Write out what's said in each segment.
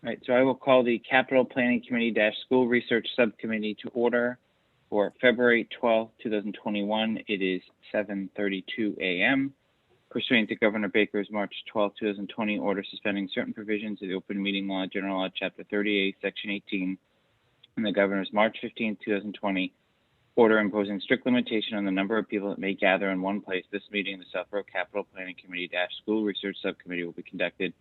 All right, so I will call the Capital Planning Committee School Research Subcommittee to order for February 12th, 2021. It is 7:32 a.m. Pursuant to Governor Baker's March 12, 2020 order suspending certain provisions of the Open Meeting Law, General Law, Chapter 38, Section 18, and the Governor's March 15, 2020 order imposing strict limitation on the number of people that may gather in one place, this meeting of the Southborough Capital Planning Committee School Research Subcommittee will be conducted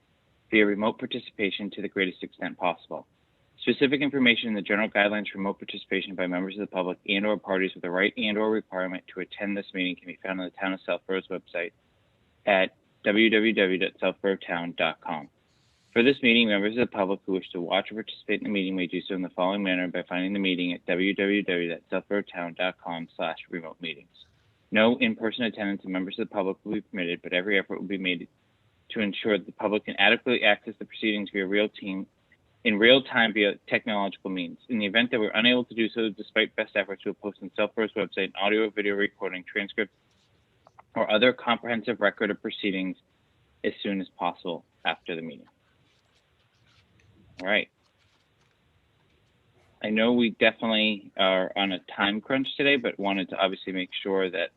via remote participation to the greatest extent possible. Specific information in the general guidelines for remote participation by members of the public and/or parties with the right and/or requirement to attend this meeting can be found on the Town of Southborough's website at www.southboroughtown.com. For this meeting, members of the public who wish to watch or participate in the meeting may do so in the following manner by finding the meeting at www.southboroughtown.com/remote meetings. No in-person attendance of members of the public will be permitted, but every effort will be made to ensure that the public can adequately access the proceedings via real time via technological means. In the event that we're unable to do so, despite best efforts, we'll post on Southborough's website an audio or video recording, transcript, or other comprehensive record of proceedings as soon as possible after the meeting. All right. I know we definitely are on a time crunch today, but wanted to obviously make sure that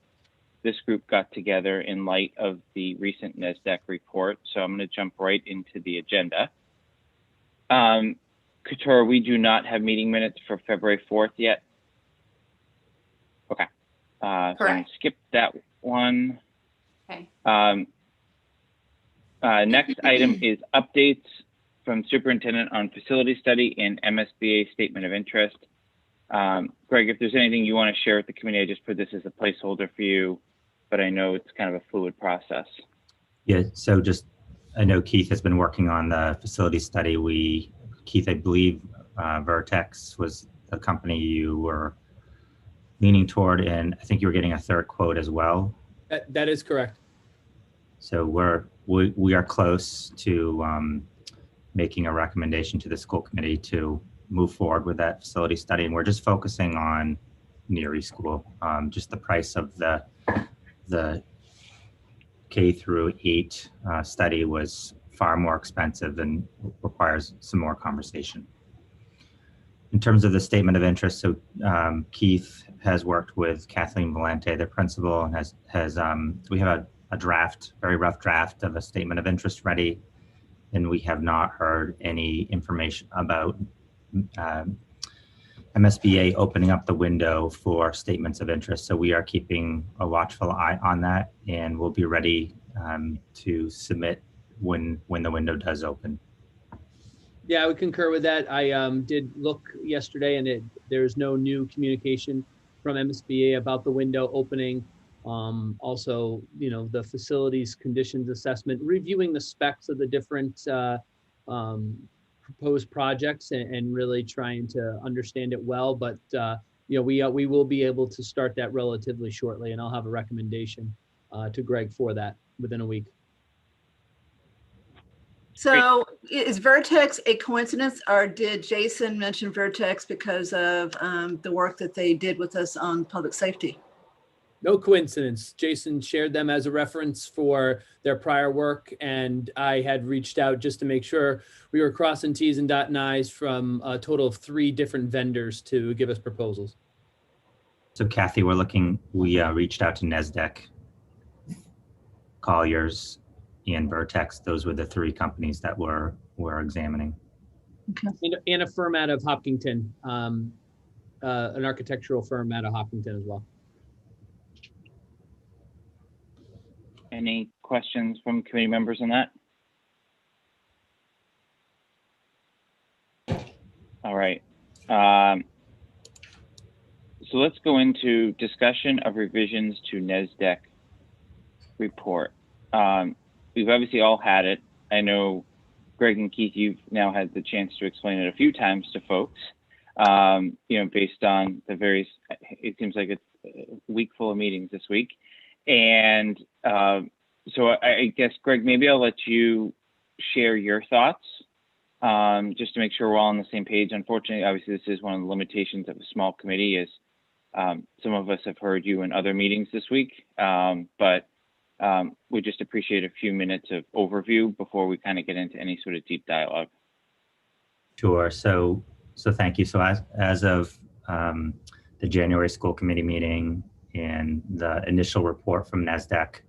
this group got together in light of the recent NSDEC report. So I'm going to jump right into the agenda. Couture, we do not have meeting minutes for February 4th yet. Okay. So I'm going to skip that one. Okay. Next item is updates from Superintendent on Facility Study and Msba Statement of Interest. Greg, if there's anything you want to share with the committee, I just put this as a placeholder for you, but I know it's kind of a fluid process. Yeah, so I know Keith has been working on the facility study. Keith, I believe Vertex was the company you were leaning toward, and I think you were getting a third quote as well. That is correct. So we are close to making a recommendation to the school committee to move forward with that facility study, and we're just focusing on Neary School. Just the price of the K through 8 study was far more expensive and requires some more conversation. In terms of the statement of interest, so Keith has worked with Kathleen Valente, the principal, and we have a draft, very rough draft of a statement of interest ready, and we have not heard any information about MSBA opening up the window for statements of interest. So we are keeping a watchful eye on that, and we'll be ready to submit when the window does open. Yeah, I would concur with that. I did look yesterday, and there's no new communication from MSBA about the window opening. Also, the facilities conditions assessment, reviewing the specs of the different proposed projects and really trying to understand it well. But we will be able to start that relatively shortly, and I'll have a recommendation to Greg for that within a week. So is Vertex a coincidence, or did Jason mention Vertex because of the work that they did with us on public safety? No coincidence. Jason shared them as a reference for their prior work, and I had reached out just to make sure we were crossing T's and dotting I's from a total of 3 different vendors to give us proposals. So Kathy, we reached out to NSDEC, Colliers, and Vertex. Those were the 3 companies that we're examining. Okay. And a firm out of Hopkinton, an architectural firm out of Hopkinton as well. Any questions from committee members on that? All right. So let's go into discussion of revisions to NSDEC report. We've obviously all had it. I know, Greg and Keith, you've now had the chance to explain it a few times to folks, based on the various, it seems like it's a week full of meetings this week. And so I guess, Greg, maybe I'll let you share your thoughts just to make sure we're all on the same page. Unfortunately, obviously, this is one of the limitations of a small committee is some of us have heard you in other meetings this week, but we just appreciate a few minutes of overview before we kind of get into any sort of deep dialogue. Sure. So thank you. So as of the January school committee meeting and the initial report from NSDEC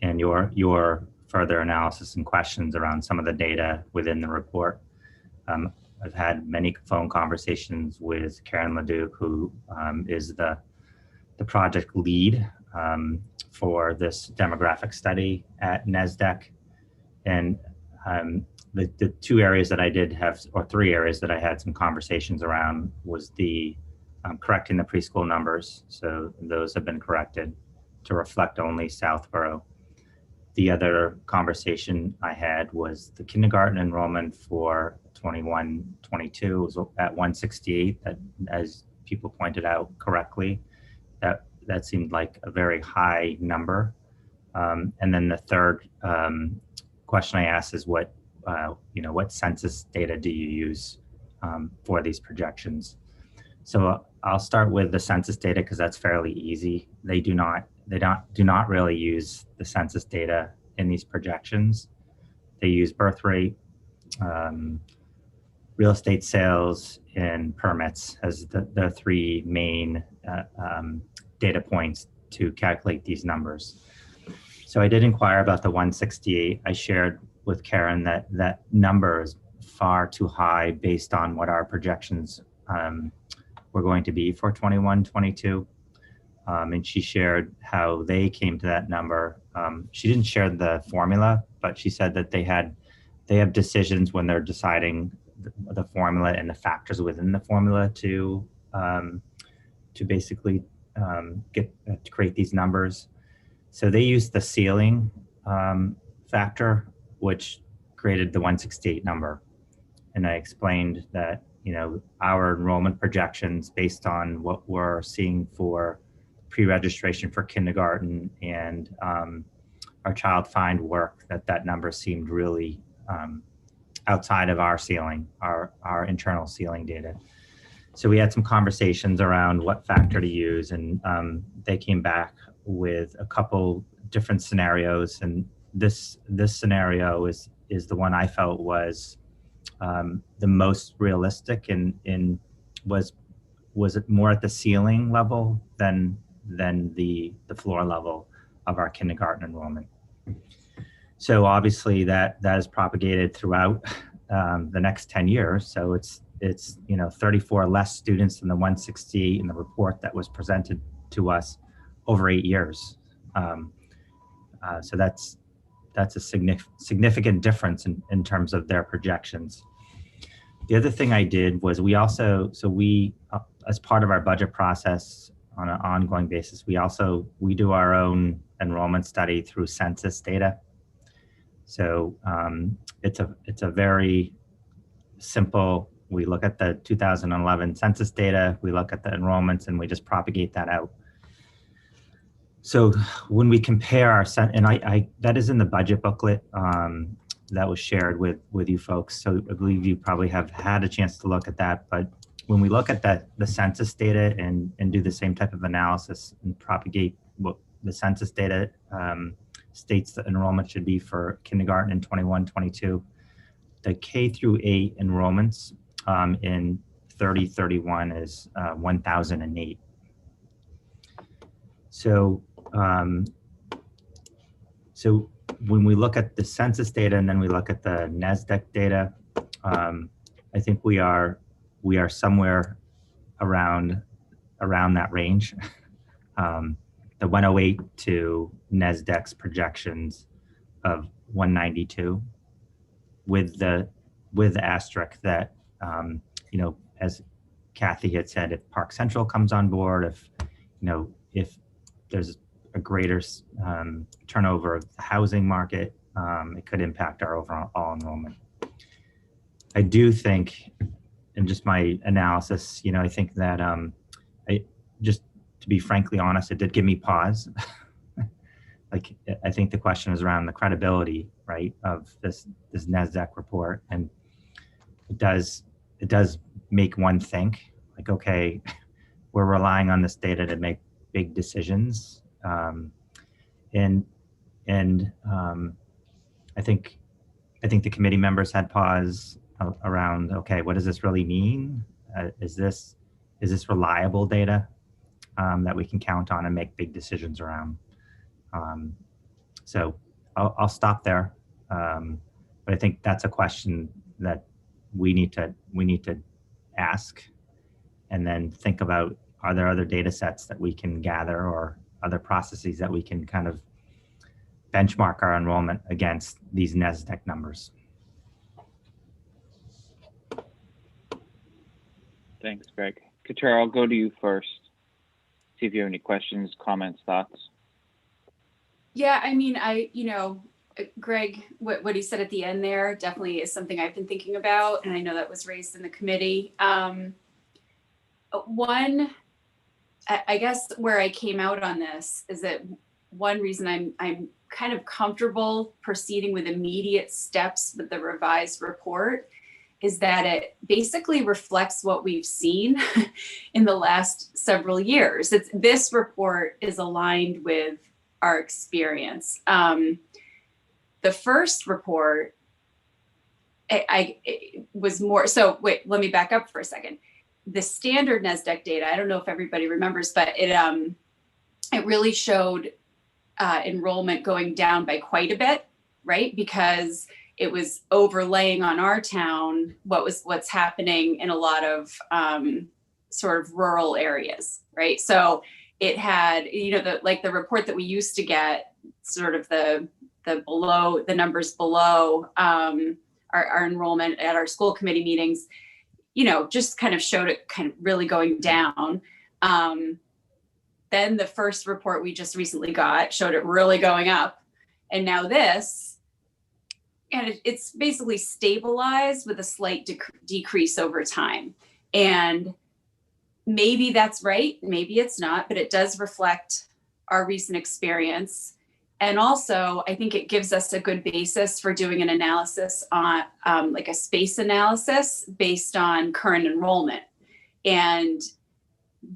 and your further analysis and questions around some of the data within the report, I've had many phone conversations with Karen Leduc, who is the project lead for this demographic study at NSDEC. And the two areas that I did have, or three areas that I had some conversations around, was the correcting the preschool numbers. So those have been corrected to reflect only Southborough. The other conversation I had was the kindergarten enrollment for 21-22 was at 168. That, as people pointed out correctly, that seemed like a very high number. And then the third question I asked is what census data do you use for these projections? So I'll start with the census data because that's fairly easy. They do not really use the census data in these projections. They use birth rate, real estate sales, and permits as the three main data points to calculate these numbers. So I did inquire about the 168. I shared with Karen that that number is far too high based on what our projections were going to be for 21-22. And she shared how they came to that number. She didn't share the formula, but she said that they have decisions when they're deciding the formula and the factors within the formula to basically to create these numbers. So they used the ceiling factor, which created the 168 number. And I explained that, our enrollment projections based on what we're seeing for pre-registration for kindergarten and our child find work, that number seemed really outside of our ceiling, our internal ceiling data. So we had some conversations around what factor to use, and they came back with a couple different scenarios, and this scenario is the one I felt was the most realistic and was it more at the ceiling level than the floor level of our kindergarten enrollment. So obviously that is propagated throughout the next 10 years. So it's 34 less students than the 168 in the report that was presented to us over 8 years. So that's a significant difference in terms of their projections. The other thing I did was we as part of our budget process on an ongoing basis, we do our own enrollment study through Census Data. So it's a very simple, we look at the 2011 census data, we look at the enrollments, and we just propagate that out. So when we compare our, and I that is in the budget booklet that was shared with you folks. So I believe you probably have had a chance to look at that. But when we look at the census data and do the same type of analysis and propagate what the census data states that enrollment should be for kindergarten in 21-22, the K through 8 enrollments in 3031 is 1,008. So when we look at the census data and then we look at the NSDEC data, I think we are somewhere around that range. The 108 to NSDEC's projections of 192, with the asterisk that as Kathy had said, if Park Central comes on board, if there's a greater turnover of the housing market, it could impact our overall enrollment. I do think, in just my analysis, I think that to be frankly honest, it did give me pause. I think the question is around the credibility, right, of this NSDEC report, and it does make one think, like, okay, we're relying on this data to make big decisions, and I think the committee members had pause. around, okay, what does this really mean? Is this reliable data that we can count on and make big decisions around? So I'll stop there. But I think that's a question that we need to ask, and then think about, are there other data sets that we can gather or other processes that we can kind of benchmark our enrollment against these NSDEC numbers? Thanks, Greg. Katura, I'll go to you first. See if you have any questions, comments, thoughts. Yeah, I mean, Greg, what he said at the end there definitely is something I've been thinking about, and I know that was raised in the committee. One, I guess where I came out on this is that one reason I'm kind of comfortable proceeding with immediate steps with the revised report is that it basically reflects what we've seen in the last several years. This report is aligned with our experience. The first report, it was more, so wait, let me back up for a second. The standard NSDEC data, I don't know if everybody remembers, but it really showed enrollment going down by quite a bit, right? Because it was overlaying on our town what's happening in a lot of sort of rural areas, right? So it had, the report that we used to get, sort of the numbers below our enrollment at our school committee meetings, just kind of showed it kind of really going down. Then the first report we just recently got showed it really going up. And now this, and it's basically stabilized with a slight decrease over time. And maybe that's right, maybe it's not, but it does reflect our recent experience. And also, I think it gives us a good basis for doing an analysis on like a space analysis based on current enrollment, and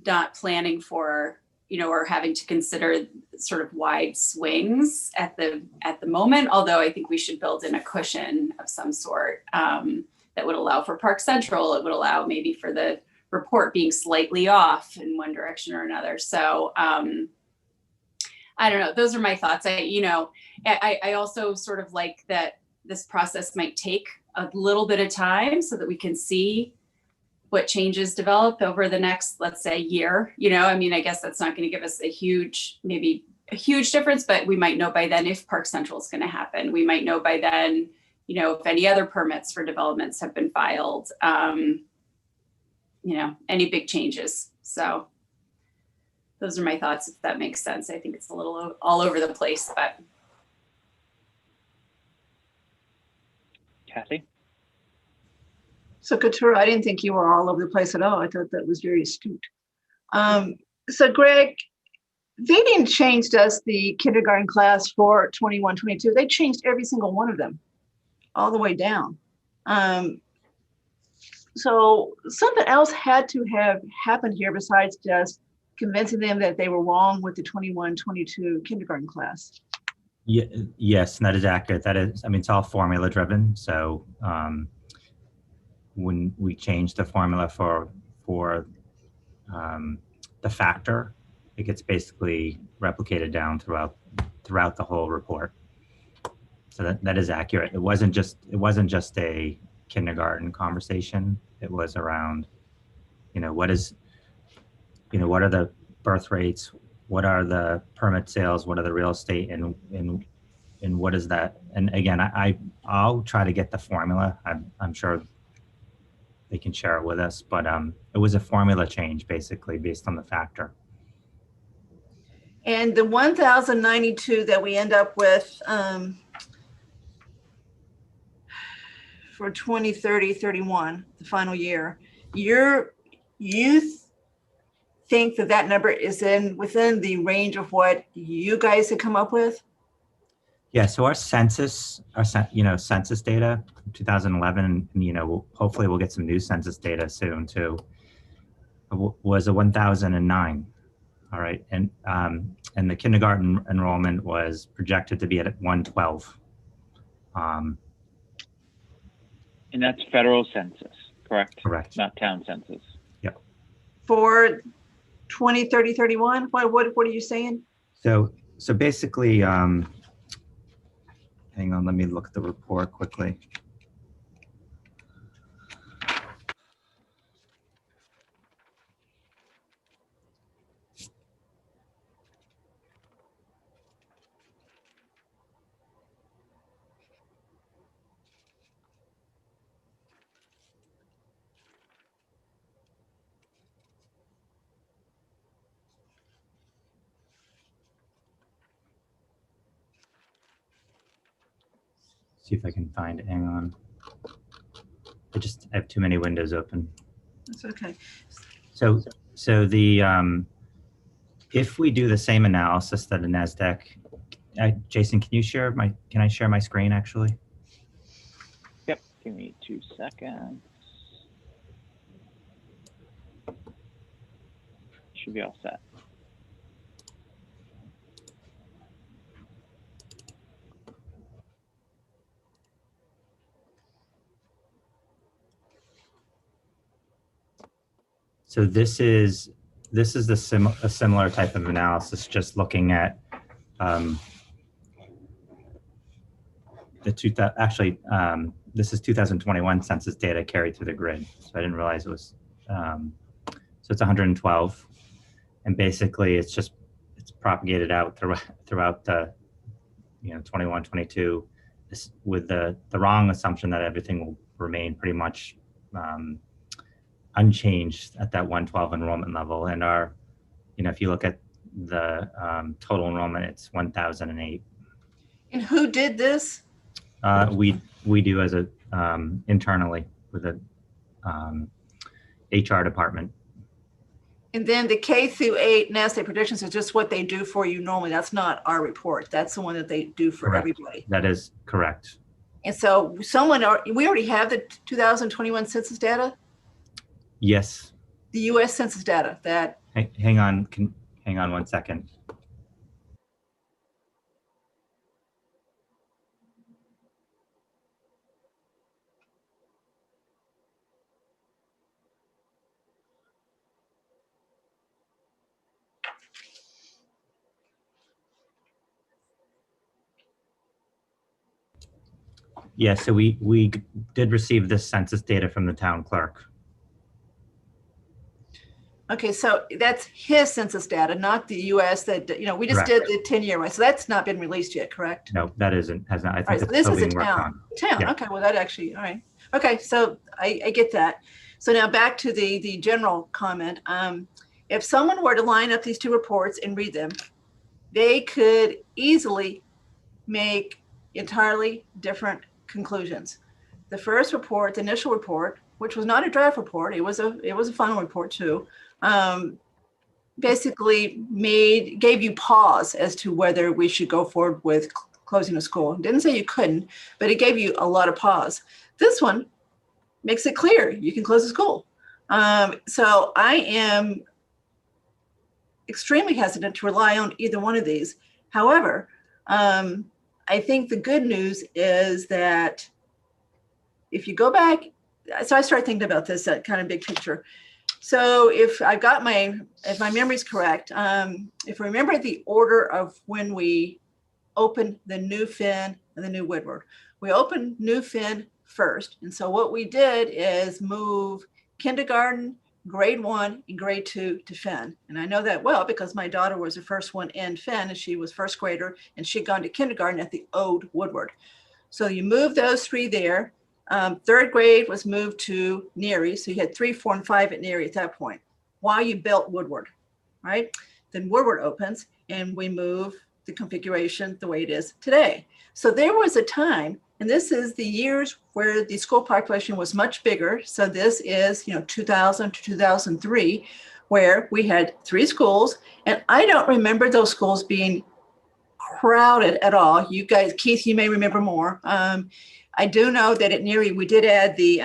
not planning for, or having to consider sort of wide swings at the moment. Although I think we should build in a cushion of some sort that would allow for Park Central. It would allow maybe for the report being slightly off in one direction or another. So I don't know. Those are my thoughts. I also sort of like that this process might take a little bit of time so that we can see what changes develop over the next, let's say, year. I guess that's not going to give us a huge difference, but we might know by then if Park Central is going to happen. We might know by then, if any other permits for developments have been filed, any big changes. So those are my thoughts, if that makes sense. I think it's a little all over the place, but. Kathy? So Katura, I didn't think you were all over the place at all. I thought that was very astute. So Greg, they didn't change just the kindergarten class for 21, 22. They changed every single one of them all the way down. So something else had to have happened here besides just convincing them that they were wrong with the 21, 22 kindergarten class. Yeah, yes, that is accurate. That is, it's all formula driven. So when we change the formula for the factor, it gets basically replicated down throughout the whole report. So that is accurate. It wasn't just a kindergarten conversation. It was around, what are the birth rates? What are the permit sales? What are the real estate? And what is that? And again, I'll try to get the formula. I'm sure they can share it with us, but it was a formula change basically based on the factor. And the 1,092 that we end up with for 2030-31, the final year, you think that number is within the range of what you guys had come up with? Yeah, so our census data, 2011, hopefully we'll get some new census data soon too, was a 1,009. All right, and the kindergarten enrollment was projected to be at 112. And that's federal census, correct? Correct. Not town census. For 20, 30, 31? What are you saying? So basically, hang on, let me look at the report quickly. See if I can find it. Hang on. I have too many windows open. That's okay. So the if we do the same analysis that a NASDAQ, Jason, can I share my screen actually? Yep, give me 2 seconds. Should be all set. So this is a similar type of analysis, just looking at this is 2021 census data carried through the grid. So I didn't realize it was, so it's 112. And basically it's propagated out throughout the, 21, 22, with the wrong assumption that everything will remain pretty much unchanged at that 112 enrollment level. And our, if you look at the total enrollment, it's 1,008. And who did this? We do as a internally with a HR department. And then the K through 8 NASDAQ predictions is just what they do for you normally. That's not our report. That's the one that they do for Correct. everybody. That is correct. And so we already have the 2021 census data, Yes. the US census data that. Hang on 1 second. Yeah, so we did receive this census data from the town clerk. Okay, so that's his census data, not the US that, we just Correct. did the 10-year one. So that's not been released yet, correct? No, that has not. I think All right, so it's this still is a being worked town. on. Yeah. Okay, well, that actually, all right. Okay, so I get that. So now back to the general comment. If someone were to line up these two reports and read them, they could easily make entirely different conclusions. The first report, the initial report, which was not a draft report, it was a final report too, basically gave you pause as to whether we should go forward with closing the school. It didn't say you couldn't, but it gave you a lot of pause. This one makes it clear you can close the school. So I am extremely hesitant to rely on either one of these. However, I think the good news is that if you go back, so I started thinking about this, that kind of big picture. So if my memory's correct, if I remember the order of when we opened the new Finn and the new Woodward, we opened new Finn first. And so what we did is move kindergarten, grade 1 and grade 2 to Finn. And I know that well because my daughter was the first one in Finn and she was first grader and she'd gone to kindergarten at the old Woodward. So you move those 3 there. 3rd grade was moved to Neary. So you had 3, 4, and 5 at Neary at that point while you built Woodward, right? Then Woodward opens and we move the configuration the way it is today. So there was a time, and this is the years where the school population was much bigger. So this is, 2000 to 2003, where we had 3 schools. And I don't remember those schools being crowded at all. You guys, Keith, you may remember more. I do know that at Neary, we did add the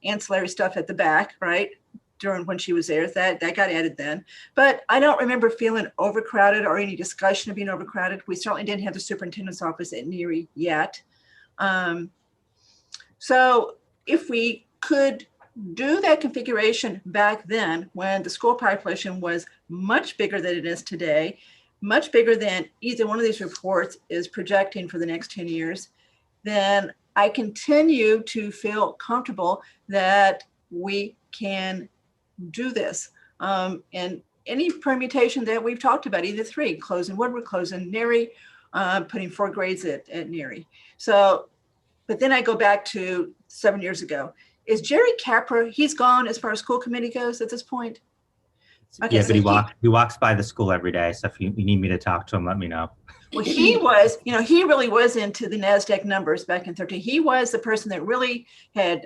ancillary stuff at the back, right? During when she was there, that got added then. But I don't remember feeling overcrowded or any discussion of being overcrowded. We certainly didn't have the superintendent's office at Neary yet. So if we could do that configuration back then when the school population was much bigger than it is today, much bigger than either one of these reports is projecting for the next 10 years, then I continue to feel comfortable that we can do this. And any permutation that we've talked about, either three, closing Woodward, closing Neary, putting 4 grades at Neary. So, but then I go back to 7 years ago. Is Jerry Capra, he's gone as far as school committee goes at this point? Okay, Yeah, so but he walks by the school every day. So if you need me to talk to him, let me know. well, he was, he really was into the NASDAQ numbers back in 13. He was the person that really had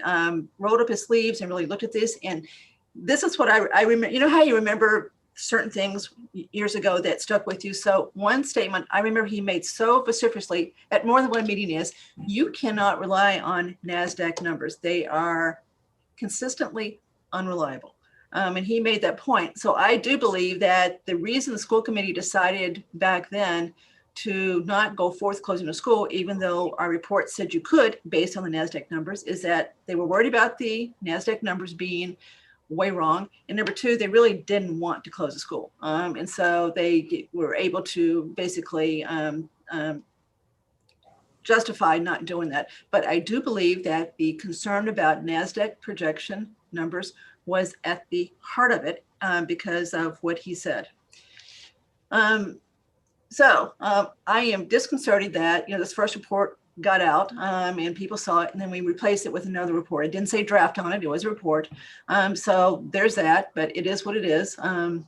rolled up his sleeves and really looked at this. And this is what I remember. You know how you remember certain things years ago that stuck with you? So one statement I remember he made so vociferously at more than one meeting is, you cannot rely on NASDAQ numbers. They are consistently unreliable. And he made that point. So I do believe that the reason the school committee decided back then to not go forth closing a school, even though our report said you could based on the NASDAQ numbers, is that they were worried about the NASDAQ numbers being way wrong. And number two, they really didn't want to close the school. And so they were able to basically justify not doing that. But I do believe that the concern about NASDAQ projection numbers was at the heart of it because of what he said. So I am disconcerted that this first report got out and people saw it, and then we replaced it with another report. It didn't say draft on it; it was a report. So there's that, but it is what it is. I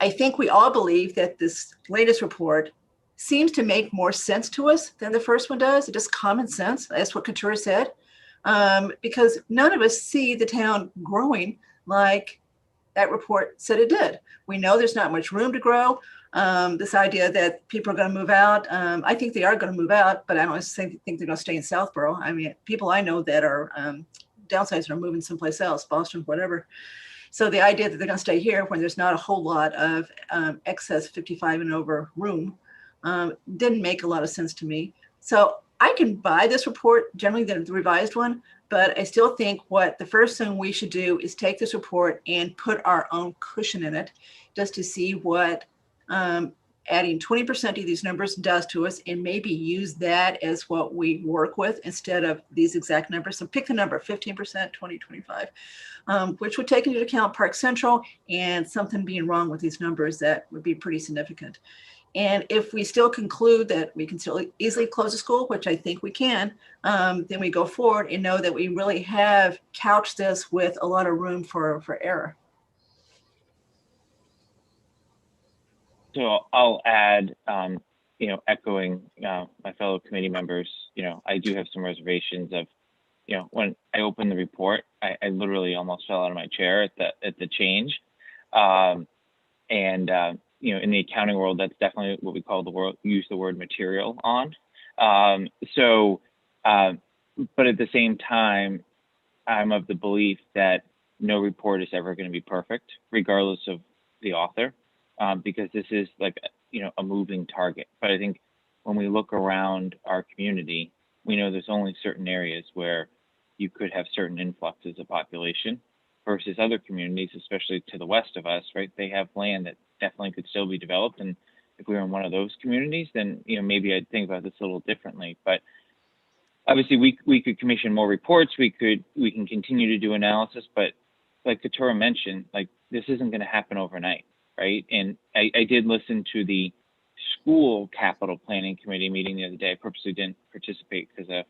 think we all believe that this latest report seems to make more sense to us than the first one does. It's just common sense. That's what Katura said. Because none of us see the town growing like that report said it did. We know there's not much room to grow. This idea that people are going to move out, I think they are going to move out, but I don't think they're going to stay in Southborough. I mean, people I know that are downsizing are moving someplace else, Boston, whatever. So the idea that they're going to stay here when there's not a whole lot of excess 55 and over room didn't make a lot of sense to me. So I can buy this report, generally the revised one, but I still think what the first thing we should do is take this report and put our own cushion in it just to see what adding 20% of these numbers does to us, and maybe use that as what we work with instead of these exact numbers. So pick the number, 15%, 20, 25, which would take into account Park Central and something being wrong with these numbers that would be pretty significant. And if we still conclude that we can still easily close a school, which I think we can, then we go forward and know that we really have couched this with a lot of room for error. So I'll add, echoing my fellow committee members, I do have some reservations of, when I opened the report, I literally almost fell out of my chair at the change. In the accounting world, that's definitely what we call use the word material on. But at the same time, I'm of the belief that no report is ever going to be perfect, regardless of the author, because this is like, a moving target. But I think when we look around our community, we know there's only certain areas where you could have certain influxes of population versus other communities, especially to the west of us, right? They have land that definitely could still be developed. And if we were in one of those communities, then, maybe I'd think about this a little differently. But obviously we could commission more reports. We can continue to do analysis, but like Katura mentioned, like this isn't going to happen overnight, right? And I did listen to the school capital planning committee meeting the other day. I purposely didn't participate because of,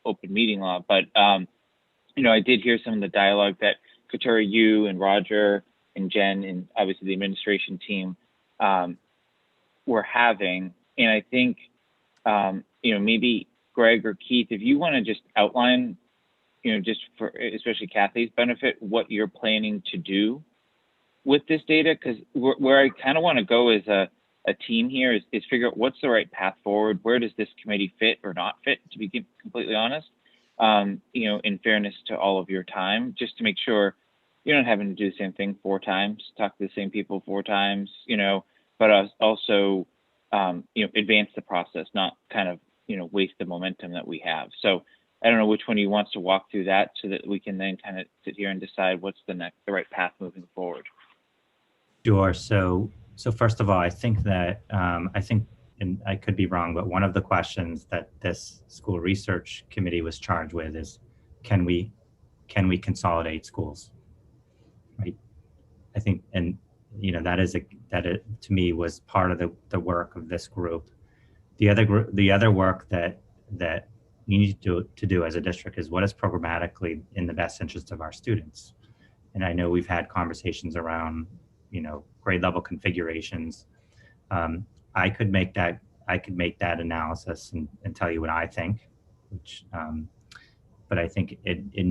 open meeting law, but, I did hear some of the dialogue that Katura, you and Roger and Jen and obviously the administration team were having. And I think, maybe Greg or Keith, if you want to just outline, just for especially Kathy's benefit, what you're planning to do with this data, because where I kind of want to go as a team here is figure out what's the right path forward. Where does this committee fit or not fit, to be completely honest, in fairness to all of your time, just to make sure you're not having to do the same thing 4 times, talk to the same people 4 times, but also, advance the process, not kind of waste the momentum that we have. So I don't know which one of you wants to walk through that so that we can then kind of sit here and decide what's the right path moving forward. Sure. So first of all, I think that and I could be wrong, but one of the questions that this school research committee was charged with is, can we consolidate schools, right? I think, and that to me was part of the work of this group. The other work that you need to do as a district is what is programmatically in the best interest of our students. And I know we've had conversations around, grade level configurations. I could make that analysis and tell you what I think, which, but I think it